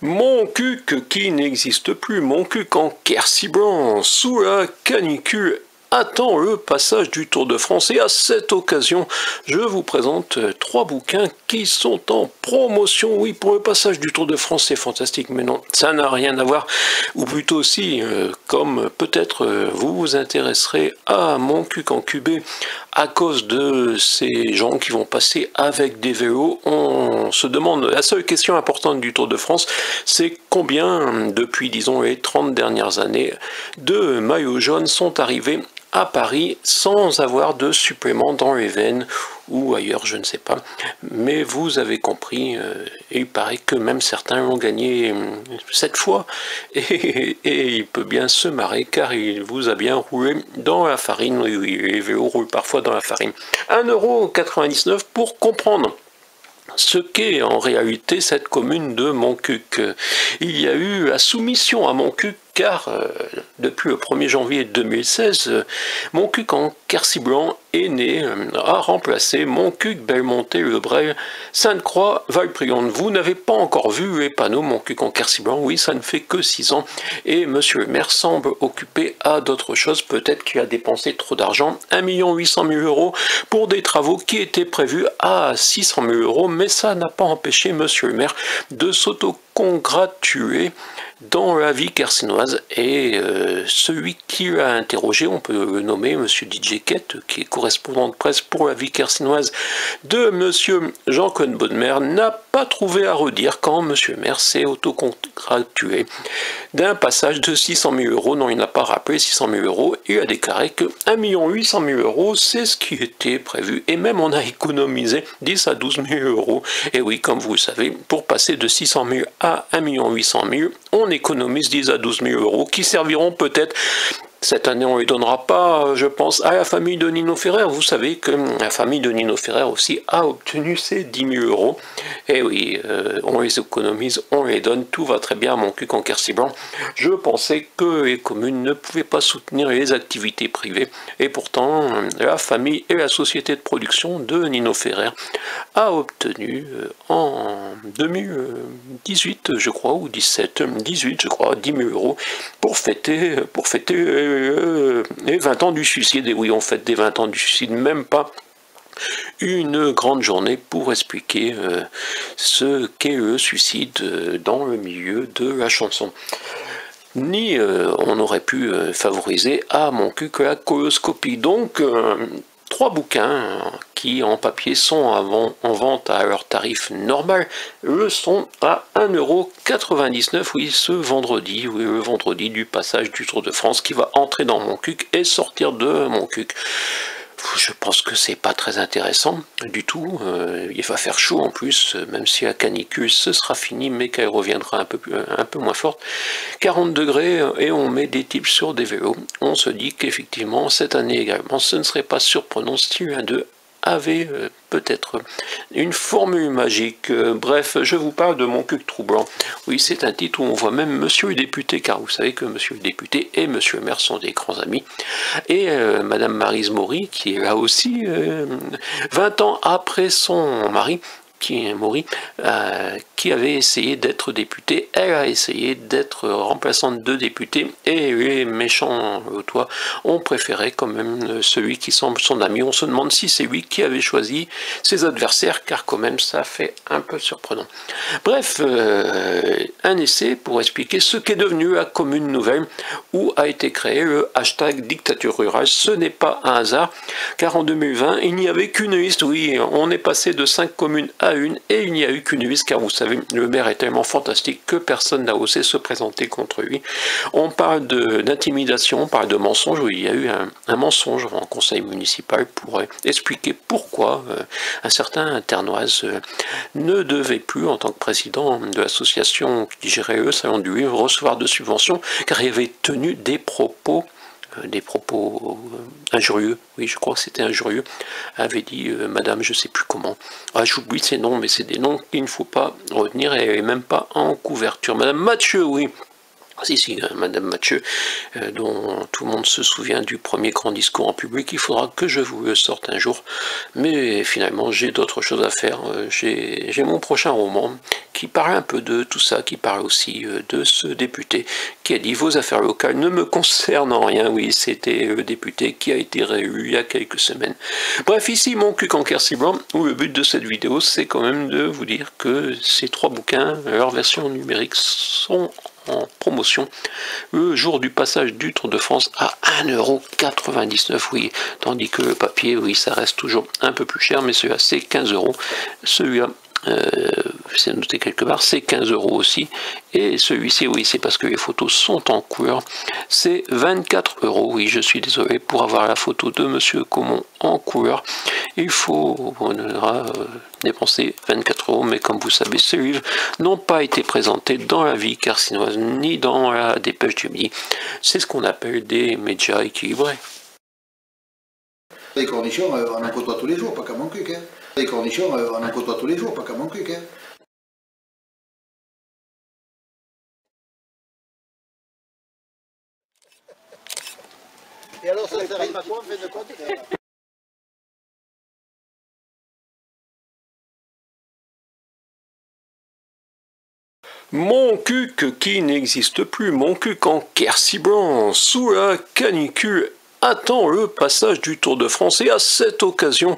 Montcuq qui n'existe plus, Montcuq en Quercy blanc, sous la canicule, attend le passage du Tour de France. Et à cette occasion, je vous présente 3 bouquins qui sont en promotion. Oui, pour le passage du Tour de France, c'est fantastique, mais non, ça n'a rien à voir. Ou plutôt aussi, comme peut-être vous vous intéresserez à Montcuq en QB, à cause de ces gens qui vont passer avec des vélos, on se demande, la seule question importante du Tour de France, c'est combien, depuis disons les 30 dernières années, de maillots jaunes sont arrivés à Paris sans avoir de supplément dans les veines ou ailleurs, je ne sais pas. Mais vous avez compris, il paraît que même certains l'ont gagné 7 fois, et il peut bien se marrer car il vous a bien roulé dans la farine. Oui, les vélos roulent parfois dans la farine. 1,99 € pour comprendre ce qu'est en réalité cette commune de Montcuq. Il y a eu la soumission à Montcuq car depuis le 1er janvier 2016, Montcuq en Quercy blanc est né, a remplacé Montcuq, Belmontet, Le Breil, Sainte-Croix, Valpriante. Vous n'avez pas encore vu les panneaux Montcuq en Quercy blanc, oui, ça ne fait que 6 ans, et monsieur le maire semble occupé à d'autres choses, peut-être qu'il a dépensé trop d'argent, 1 800 000 € pour des travaux qui étaient prévus à 600 000 €, mais ça n'a pas empêché monsieur le maire de s'auto-congratuler dans la vie quercinoise, et celui qui l'a interrogé, on peut le nommer monsieur DJ Kett, qui est correspondant de presse pour la vie quercinoise de monsieur Jean-Claude Baudemer, n'a pas trouvé à redire quand monsieur le maire s'est autocongratulé d'un passage de 600 000 €. Non, il n'a pas rappelé 600 000 €, il a déclaré que 1 800 000 €, c'est ce qui était prévu, et même on a économisé 10 à 12 000 €. Et oui, comme vous le savez, pour passer de 600 000 à 1 800 000, on économise 10 à 12 000 € qui serviront peut-être. Cette année, on ne les donnera pas, je pense, à la famille de Nino Ferrer. Vous savez que la famille de Nino Ferrer aussi a obtenu ses 10 000 €. Et oui, on les économise, on les donne, tout va très bien à Montcuq en Quercy blanc. Je pensais que les communes ne pouvaient pas soutenir les activités privées. Et pourtant, la famille et la société de production de Nino Ferrer a obtenu en 2018, je crois, ou 18, je crois, 10 000 € pour fêter les 20 ans du suicide. Et oui, on fête des 20 ans du suicide, même pas une grande journée pour expliquer ce qu'est le suicide dans le milieu de la chanson. Ni on aurait pu favoriser à Montcuq la coloscopie. Donc, 3 bouquins qui en papier sont en vente à leur tarif normal le sont à 1,99 €, oui, ce vendredi, oui, le vendredi du passage du Tour de France qui va entrer dans Montcuq et sortir de Montcuq. Je pense que c'est pas très intéressant du tout, il va faire chaud en plus, même si la canicule ce sera fini, mais qu'elle reviendra un peu moins forte. 40 degrés et on met des types sur des vélos. On se dit qu'effectivement, cette année également, ce ne serait pas surprenant si l'un d'eux avait peut-être une formule magique. Bref, je vous parle de Montcuq troublant. Oui, c'est un titre où on voit même monsieur le député, car vous savez que monsieur le député et monsieur le maire sont des grands amis. Et madame Maryse Maury, qui est là aussi, 20 ans après son mari, qui est Maury, qui avait essayé d'être députée, elle a essayé d'être remplaçante de député, et les méchants toits ont préféré quand même celui qui semble son ami. On se demande si c'est lui qui avait choisi ses adversaires, car quand même ça fait un peu surprenant. Bref, un essai pour expliquer ce qu'est devenu la commune nouvelle, où a été créé le hashtag dictature rurale. Ce n'est pas un hasard, car en 2020, il n'y avait qu'une liste. Oui, on est passé de 5 communes à une, et il n'y a eu qu'une liste, car vous savez, le maire est tellement fantastique que personne n'a osé se présenter contre lui. On parle d'intimidation, on parle de mensonge. Oui, il y a eu un mensonge en conseil municipal pour expliquer pourquoi un certain Ternoise ne devait plus, en tant que président de l'association qui gérait le Salon du Livre, recevoir de subventions, car il avait tenu des propos injurieux, oui, je crois que c'était injurieux, avait dit madame, je sais plus comment, j'oublie ces noms, mais c'est des noms qu'il ne faut pas retenir, et même pas en couverture. Madame Mathieu, oui, Si, Madame Mathieu, dont tout le monde se souvient du premier grand discours en public, il faudra que je vous le sorte un jour. Mais finalement, j'ai d'autres choses à faire. J'ai mon prochain roman qui parle un peu de tout ça, qui parle aussi de ce député qui a dit « Vos affaires locales ne me concernent en rien ». Oui, c'était le député qui a été réélu il y a quelques semaines. Bref, ici, mon cul en Quercy blanc, où le but de cette vidéo, c'est quand même de vous dire que ces 3 bouquins, leur version numérique, sont en promotion le jour du passage du Tour de France à 1,99 €, oui, tandis que le papier, oui, ça reste toujours un peu plus cher, mais celui-là c'est 15 €, celui-là c'est noté quelque part, c'est 15 € aussi, et celui-ci, oui, c'est parce que les photos sont en couleur, c'est 24 €, oui, je suis désolé, pour avoir la photo de Monsieur Comon en couleur, il faut, on devra dépenser 24 €, mais comme vous savez, ces livres n'ont pas été présentés dans la vie carcinoise, ni dans la dépêche du midi, c'est ce qu'on appelle des médias équilibrés. Les cornichons, on en côtoie tous les jours, pas qu'à mon cul, hein. Les cornichons, on en côtoie tous les jours, pas qu'à mon cul, hein. Et alors, ça t'arrive à quoi, en fait de compte? Mon cuc qui n'existe plus, mon cuc en Quercy blanc, sous la canicule, attend le passage du Tour de France et à cette occasion,